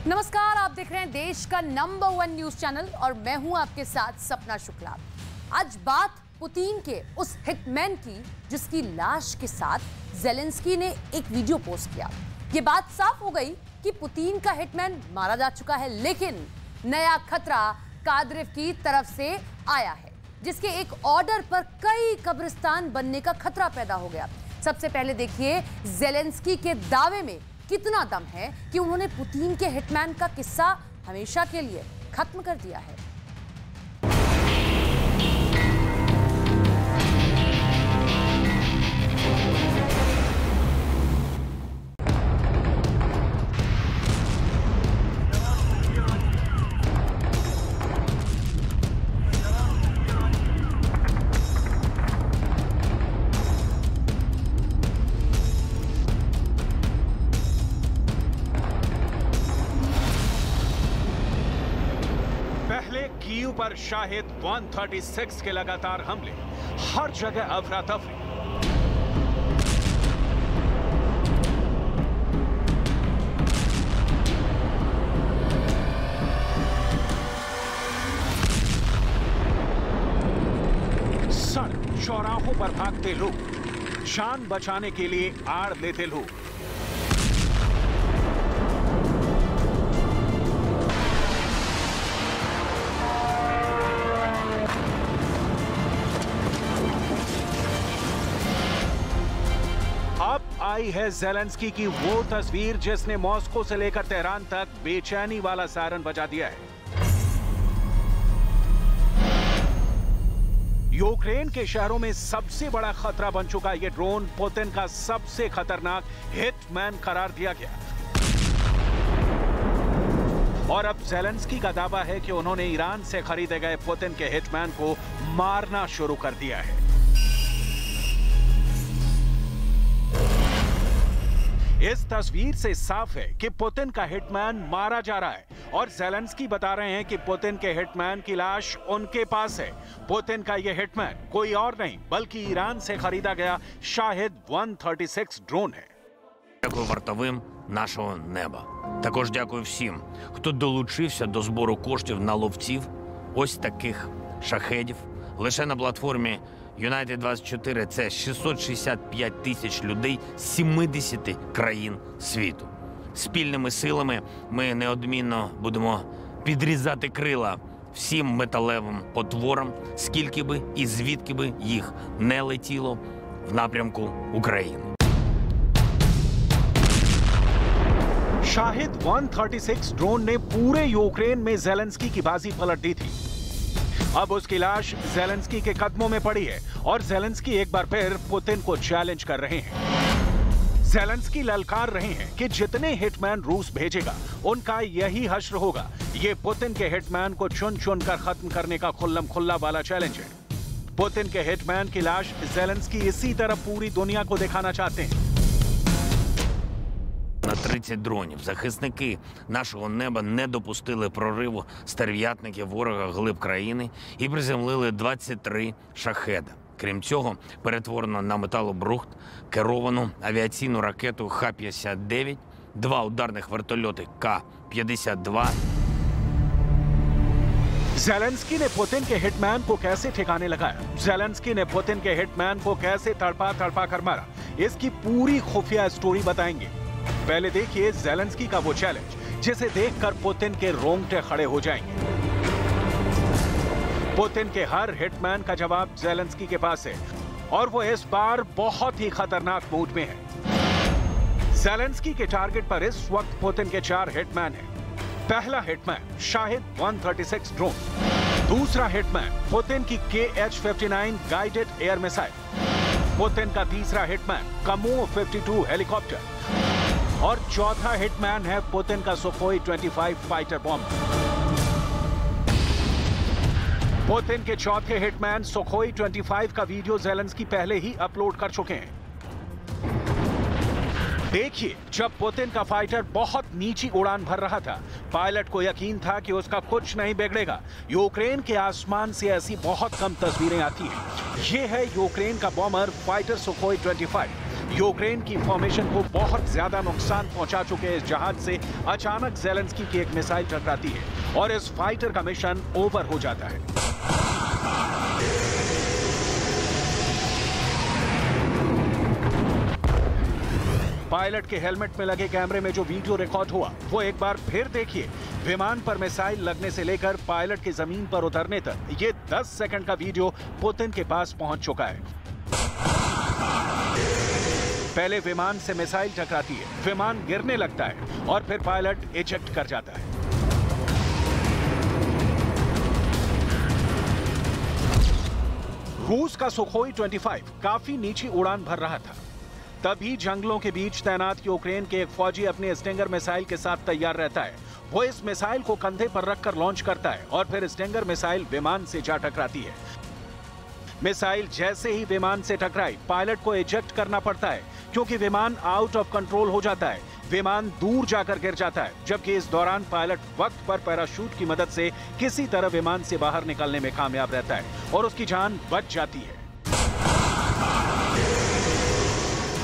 नमस्कार, आप देख रहे हैं देश का नंबर 1 न्यूज चैनल और मैं हूं आपके साथ सपना शुक्ला। आज बात पुतिन के उस हिटमैन की जिसकी लाश के साथ ज़ेलेंस्की ने एक वीडियो पोस्ट किया। ये बात साफ हो गई कि पुतिन का हिटमैन मारा जा चुका है, लेकिन नया खतरा कादिरोव की तरफ से आया है, जिसके एक ऑर्डर पर कई कब्रिस्तान बनने का खतरा पैदा हो गया। सबसे पहले देखिए ज़ेलेंस्की के दावे में कितना दम है कि उन्होंने पुतिन के हिटमैन का किस्सा हमेशा के लिए खत्म कर दिया है। कीव पर शाहिद 136 के लगातार हमले, हर जगह अफरा तफरी। सड़क चौराहों पर भागते लोग, जान बचाने के लिए आड़ लेते लोग। आई है ज़ेलेंस्की की वो तस्वीर जिसने मॉस्को से लेकर तेहरान तक बेचैनी वाला सायरन बजा दिया है। यूक्रेन के शहरों में सबसे बड़ा खतरा बन चुका ये ड्रोन पुतिन का सबसे खतरनाक हिटमैन करार दिया गया। और अब ज़ेलेंस्की का दावा है कि उन्होंने ईरान से खरीदे गए पुतिन के हिटमैन को मारना शुरू कर दिया है। इस तस्वीर से साफ है कि पुतिन का हिटमैन मारा जा रहा है और ज़ेलेंस्की बता रहे हैं कि पुतिन के हिटमैन की लाश उनके पास है। पुतिन का यह हिटमैन कोई और नहीं बल्कि ईरान से खरीदा गया शाहिद 136 ड्रोन है। Дякую вартовим нашого неба. Також дякую всім, хто долучився до збору коштів на ловців ось таких шахедів. Лише на платформі United24 це 665 тисяч людей з 70 країн світу. Спільними силами ми неодмінно будемо підрізати крила всім металевим потворам, скільки би і звідки би їх не летіло в напрямку України. शाहिद 136 ड्रोन ने पूरे यूक्रेन में ज़ेलेंस्की की बाजी पलट दी थी। अब उसकी लाश ज़ेलेंस्की के कदमों में पड़ी है और ज़ेलेंस्की एक बार फिर पुतिन को चैलेंज कर रहे हैं। ज़ेलेंस्की ललकार रहे हैं कि जितने हिटमैन रूस भेजेगा उनका यही हश्र होगा। ये पुतिन के हिटमैन को चुन चुन कर खत्म करने का खुल्लम खुल्ला वाला चैलेंज है। पुतिन के हिटमैन की लाश ज़ेलेंस्की इसी तरह पूरी दुनिया को दिखाना चाहते हैं। На 30 дронів захисники нашого неба не допустили прориву стерв'ятників ворога глиб країни і приземлили 23 шахеда. Крім цього, перетворено на металобрухт керовану авіаційну ракету Х-59, 2 ударних вертольоти К-52. ज़ेलेंस्की ने पुतिन के हिटमैन को कैसे ठिकाने लगाया? ज़ेलेंस्की ने पुतिन के हिटमैन को कैसे तड़पा कर मारा? इसकी पूरी खुफिया स्टोरी बताएंगे। पहले देखिए ज़ेलेंस्की का वो चैलेंज जिसे देखकर पुतिन के रोंगटे खड़े हो जाएंगे। पुतिन के हर हिटमैन का जवाब ज़ेलेंस्की के पास है और वो इस बार बहुत ही खतरनाक मूड में है। ज़ेलेंस्की के टारगेट पर इस वक्त पुतिन के 4 हिटमैन हैं। पहला हिटमैन शाहिद 136 ड्रोन, दूसरा हिटमैन पुतिन की KH-59 guided air missile, Putin का तीसरा हिटमैन कामो 52 हेलीकॉप्टर और चौथा हिटमैन है पुतिन का सुखोई 25 फाइटर बॉम्बर। पुतिन के चौथे हिटमैन सुखोई 25 का वीडियो ज़ेलेंस्की पहले ही अपलोड कर चुके हैं। देखिए, जब पुतिन का फाइटर बहुत नीची उड़ान भर रहा था, पायलट को यकीन था कि उसका कुछ नहीं बिगड़ेगा। यूक्रेन के आसमान से ऐसी बहुत कम तस्वीरें आती हैं। ये है यूक्रेन का बॉमर फाइटर सुखोई 25 यूक्रेन की फॉर्मेशन को बहुत ज्यादा नुकसान पहुंचा चुके इस जहाज से अचानक ज़ेलेंस्की की एक मिसाइल टकराती है और इस फाइटर का मिशन ओवर हो जाता है। पायलट के हेलमेट में लगे कैमरे में जो वीडियो रिकॉर्ड हुआ वो एक बार फिर देखिए। विमान पर मिसाइल लगने से लेकर पायलट के जमीन पर उतरने तक ये 10 सेकंड का वीडियो पुतिन के पास पहुंच चुका है। पहले विमान से मिसाइल टकराती है, विमान गिरने लगता है और फिर पायलट इजेक्ट कर जाता है। रूस का सुखोई 25 काफी नीची उड़ान भर रहा था। तभी जंगलों के बीच तैनात यूक्रेन के एक फौजी अपने स्टिंगर मिसाइल के साथ तैयार रहता है। वो इस मिसाइल को कंधे पर रखकर लॉन्च करता है और फिर स्टिंगर मिसाइल विमान से जा टकराती है। मिसाइल जैसे ही विमान से टकराई, पायलट को इजेक्ट करना पड़ता है क्योंकि विमान आउट ऑफ कंट्रोल हो जाता है। विमान दूर जाकर गिर जाता है, जबकि इस दौरान पायलट वक्त पर पैराशूट की मदद से किसी तरह विमान से बाहर निकलने में कामयाब रहता है और उसकी जान बच जाती है।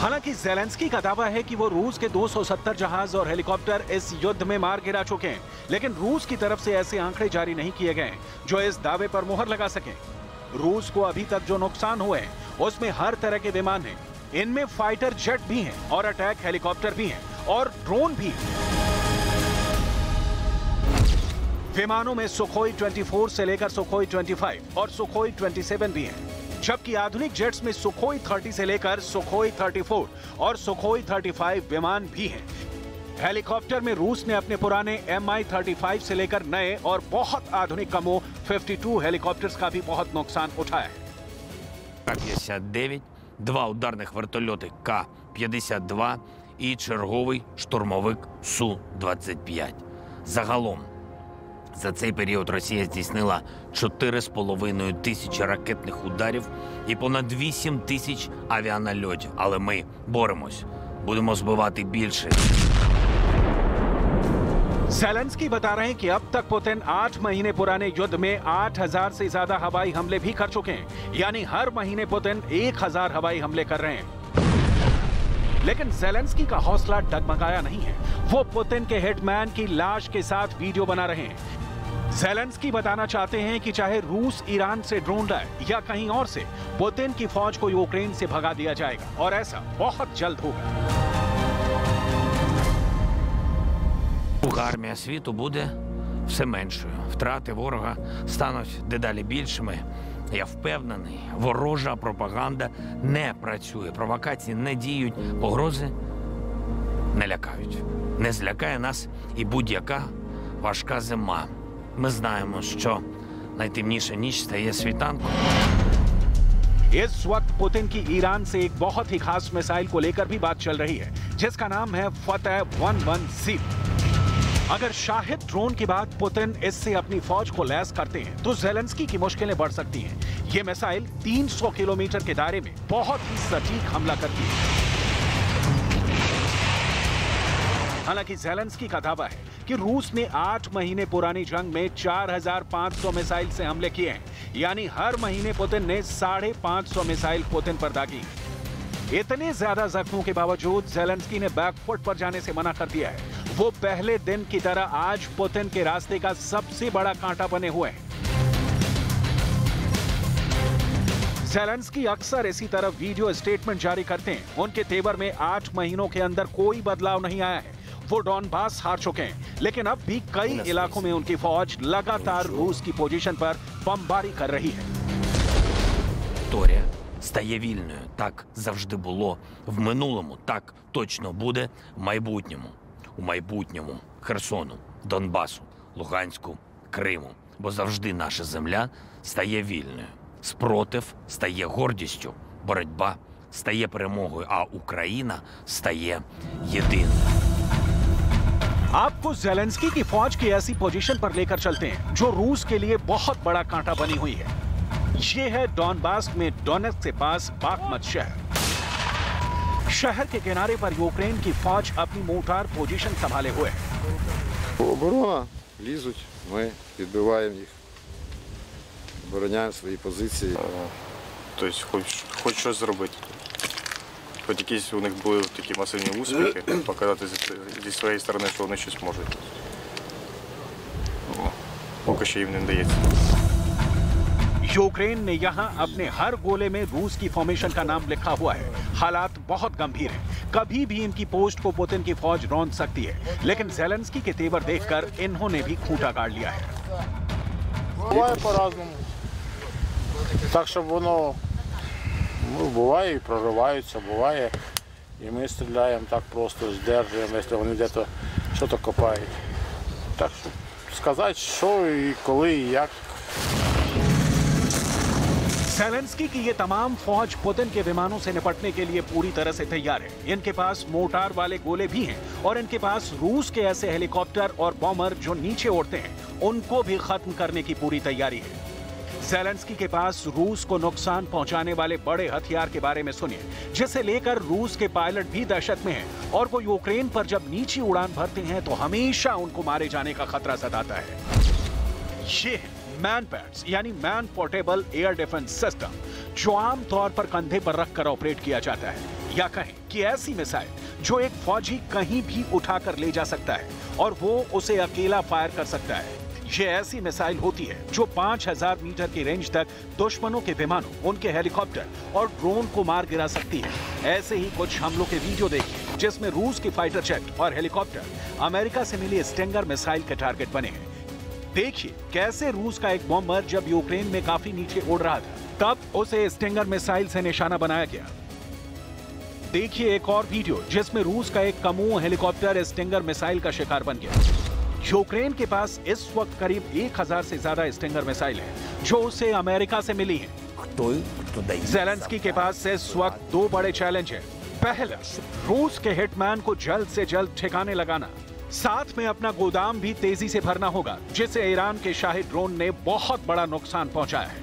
हालांकि ज़ेलेंस्की का दावा है कि वो रूस के 270 जहाज और हेलीकॉप्टर इस युद्ध में मार गिरा चुके हैं, लेकिन रूस की तरफ से ऐसे आंकड़े जारी नहीं किए गए जो इस दावे पर मुहर लगा सकें। रूस को अभी तक जो नुकसान हुए हैं उसमें हर तरह के विमान हैं, इनमें फाइटर जेट भी हैं और अटैक हेलीकॉप्टर भी हैं और ड्रोन भी हैं। विमानों में सुखोई 24 से लेकर सुखोई 25 और सुखोई 27 भी हैं, जबकि आधुनिक जेट्स में सुखोई 30 से लेकर सुखोई 34 और सुखोई 35 विमान भी हैं। हेलीकॉप्टर में रूस ने अपने पुराने Mi-35 से लेकर नए और बहुत आधुनिक कमो 52 हेलीकॉप्टर्स का भी बहुत नुकसान उठाया है। К-59, 2 ударних вертольоти К-52 і черговий штурмовик Су-25. Загалом за цей період Росія здійснила 4,5 тисячі ракетних ударів і понад 8 тисяч авіанальотів. Але ми боремось. Будемо збивати більше. ज़ेलेंस्की बता रहे हैं कि अब तक पुतिन 8 महीने पुराने युद्ध में 8,000 से ज्यादा हवाई हमले भी कर चुके हैं, यानी हर महीने पुतिन 1,000 हवाई हमले कर रहे हैं। लेकिन ज़ेलेंस्की का हौसला डगमगाया नहीं है। वो पुतिन के हिटमैन की लाश के साथ वीडियो बना रहे हैं। ज़ेलेंस्की बताना चाहते हैं कि चाहे रूस ईरान से ड्रोन लाए या कहीं और से, पुतिन की फौज को यूक्रेन से भगा दिया जाएगा और ऐसा बहुत जल्द होगा। Армія світу буде все меншою. Втрати ворога стануть дедалі більшими. Я впевнений, ворожа пропаганда не працює, провокації не діють, погрози не лякають. Не злякає нас і будь-яка важка зима. Ми знаємо, що найтемніша ніч стає світанком. इस वक्त पुतिन की ईरान से एक बहुत ही खास मिसाइल को लेकर भी बात चल रही है, जिसका नाम है फतेह 110। अगर शाहिद ड्रोन के बाद पुतिन इससे अपनी फौज को लैस करते हैं तो ज़ेलेंस्की की मुश्किलें बढ़ सकती हैं। ये मिसाइल 300 किलोमीटर के दायरे में बहुत ही सटीक हमला करती है। हालांकि ज़ेलेंस्की का दावा है कि रूस ने 8 महीने पुरानी जंग में 4,500 मिसाइल से हमले किए हैं, यानी हर महीने पुतिन ने 550 मिसाइल पुतिन पर दागी। इतने ज्यादा जख्मों के बावजूद ज़ेलेंस्की ने बैकफुट पर जाने से मना कर दिया है। वो पहले दिन की तरह आज पुतिन के रास्ते का सबसे बड़ा कांटा बने हुए हैं। ज़ेलेंस्की अक्सर इसी तरह वीडियो स्टेटमेंट जारी करते हैं। उनके तेवर में 8 महीनों के अंदर कोई बदलाव नहीं आया है। वो डॉनबास हार चुके हैं, लेकिन अब भी कई इलाकों में उनकी फौज लगातार रूस की पोजीशन पर बमबारी कर रही है। Торія стає вільною. Так завжди було в минулому, так точно буде в майбутньому. У майбутньому Херсону, Донбасу, Луганську, Криму. Бо завжди наша земля стає вільною. Спротив стає гордістю, боротьба стає перемогою, а Україна стає єдиною. आपको ज़ेलेंस्की की फौज की ऐसी पोजीशन पर लेकर चलते हैं जो रूस के लिए बहुत बड़ा कांटा बनी हुई है। ये है डॉनबास में डोनेट्स्क के पास बाखमत शहर। शहर के किनारे पर यूक्रेन की फौज अपनी मोटार पोजीशन संभाले हुए है। Оборона, лізуть, ми відбиваємо їх, обороняємо свої позиції. Тобто хоч щось зробити. хоч якісь у них були такі масивні успіхи, показати зі своєї сторони, що вони щось можуть. Поки що їм не вдається. यूक्रेन ने यहां अपने हर गोले में रूस की फॉर्मेशन का नाम लिखा हुआ है। हालात बहुत गंभीर हैं। कभी भी इनकी पोस्ट को पुतिन की फौज रौंद सकती है, लेकिन ज़ेलेंस्की के तेवर देखकर इन्होंने भी खूंटा गाड़ लिया है। Буває по-разному. Так, щоб воно, буває і прориваються, буває. І ми стріляємо так просто, здержуємо, якщо вони десь щось копають. Так що сказати, що і коли, і як. ज़ेलेंस्की की ये तमाम फौज पुतिन के विमानों से निपटने के लिए पूरी तरह से तैयार है। इनके पास मोर्टार वाले गोले भी हैं और इनके पास रूस के ऐसे हेलीकॉप्टर और बॉम्बर जो नीचे उड़ते हैं, उनको भी खत्म करने की पूरी तैयारी है। ज़ेलेंस्की के पास रूस को नुकसान पहुंचाने वाले बड़े हथियार के बारे में सुनिए, जिसे लेकर रूस के पायलट भी दहशत में हैं और वो यूक्रेन पर जब नीची उड़ान भरते हैं तो हमेशा उनको मारे जाने का खतरा सताता है। ये है मैन पैड्स यानी man portable air defence system, जो आम तौर पर कंधे पर रखकर ऑपरेट किया जाता है, या कहें कि ऐसी मिसाइल जो एक फौजी कहीं भी उठाकर ले जा सकता है और वो उसे अकेला फायर कर सकता है। ये ऐसी मिसाइल होती है जो 5000 मीटर की रेंज तक दुश्मनों के विमानों, उनके हेलीकॉप्टर और ड्रोन को मार गिरा सकती है। ऐसे ही कुछ हमलों के वीडियो देखिए जिसमें रूस की फाइटर जेट और हेलीकॉप्टर अमेरिका से मिली स्टिंगर मिसाइल के टारगेट बने हैं। देखिए कैसे रूस का एक बॉम्बर जब यूक्रेन में काफी नीचे उड़ रहा था, तब उसे स्टिंगर मिसाइल से निशाना बनाया गया। देखिए एक और वीडियो जिसमें रूस का एक कमू हेलीकॉप्टर स्टिंगर मिसाइल का शिकार बन गया। यूक्रेन के पास इस वक्त करीब 1000 से ज्यादा स्टिंगर मिसाइल है जो उसे अमेरिका से मिली हैं। ज़ेलेंस्की के पास इस वक्त दो बड़े चैलेंज हैं। पहला, रूस के हिटमैन को जल्द से जल्द ठिकाने लगाना, साथ में अपना गोदाम भी तेजी से भरना होगा, जिसे ईरान के शाही ड्रोन ने बहुत बड़ा नुकसान पहुंचाया है।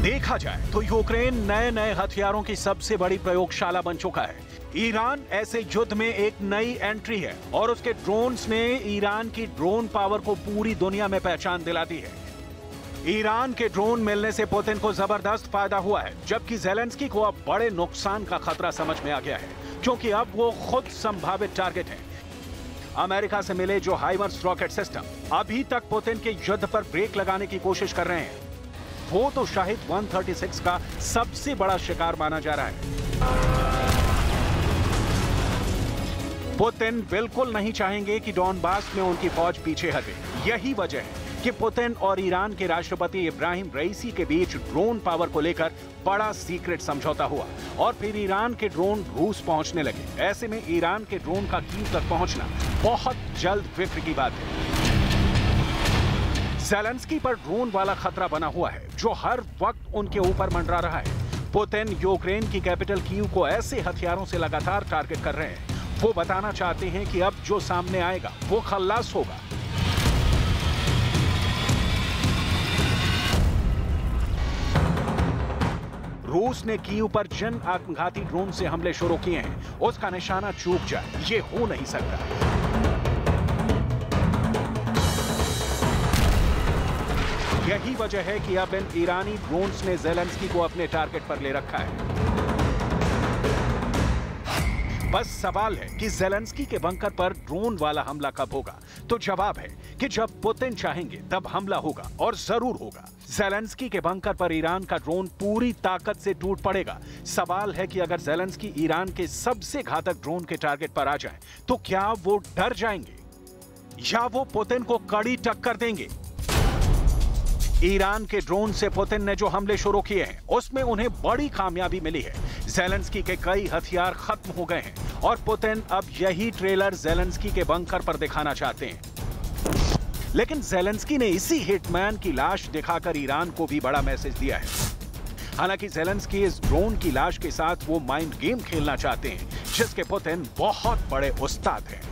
देखा जाए तो यूक्रेन नए नए हथियारों की सबसे बड़ी प्रयोगशाला बन चुका है। ईरान ऐसे युद्ध में एक नई एंट्री है और उसके ड्रोन्स ने ईरान की ड्रोन पावर को पूरी दुनिया में पहचान दिला दी है। ईरान के ड्रोन मिलने से पुतिन को जबरदस्त फायदा हुआ है, जबकि ज़ेलेंस्की को अब बड़े नुकसान का खतरा समझ में आ गया है, क्योंकि अब वो खुद संभावित टारगेट हैं। अमेरिका से मिले जो हाइमर्स रॉकेट सिस्टम अभी तक पुतिन के युद्ध पर ब्रेक लगाने की कोशिश कर रहे हैं, वो तो शाहिद 136 का सबसे बड़ा शिकार माना जा रहा है। पुतिन बिल्कुल नहीं चाहेंगे कि डॉनबास में उनकी फौज पीछे हटे। यही वजह है कि पुतिन और ईरान के राष्ट्रपति इब्राहिम रईसी के बीच ड्रोन पावर को लेकर बड़ा सीक्रेट समझौता हुआ और फिर ईरान के ड्रोन रूस पहुंचने लगे। ऐसे में ईरान के ड्रोन का कीव तक पहुंचना बहुत जल्द फिक्र की बात है। ज़ेलेंस्की पर ड्रोन वाला खतरा बना हुआ है जो हर वक्त उनके ऊपर मंडरा रहा है। पुतिन यूक्रेन की कैपिटल कीव को ऐसे हथियारों से लगातार टारगेट कर रहे हैं। वो बताना चाहते हैं कि अब जो सामने आएगा वो खल्लास होगा। रूस ने कीव पर जिन आत्मघाती ड्रोन से हमले शुरू किए हैं, उसका निशाना चूक जाए ये हो नहीं सकता। यही वजह है कि अब इन ईरानी ड्रोन्स ने ज़ेलेंस्की को अपने टारगेट पर ले रखा है। बस सवाल है कि ज़ेलेंस्की के बंकर पर ड्रोन वाला हमला कब होगा? तो जवाब है कि जब पुतिन चाहेंगे तब हमला होगा, और जरूर होगा। ज़ेलेंस्की के बंकर पर ईरान का ड्रोन पूरी ताकत से टूट पड़ेगा। सवाल है कि अगर ज़ेलेंस्की ईरान के सबसे घातक ड्रोन के टारगेट पर आ जाए तो क्या वो डर जाएंगे या वो पुतिन को कड़ी टक्कर देंगे? ईरान के ड्रोन से पुतिन ने जो हमले शुरू किए हैं उसमें उन्हें बड़ी कामयाबी मिली है। ज़ेलेंस्की के कई हथियार खत्म हो गए हैं और पुतिन अब यही ट्रेलर ज़ेलेंस्की के बंकर पर दिखाना चाहते हैं। लेकिन ज़ेलेंस्की ने इसी हिटमैन की लाश दिखाकर ईरान को भी बड़ा मैसेज दिया है। हालांकि ज़ेलेंस्की इस ड्रोन की लाश के साथ वो माइंड गेम खेलना चाहते हैं जिसके पुतिन बहुत बड़े उस्ताद हैं।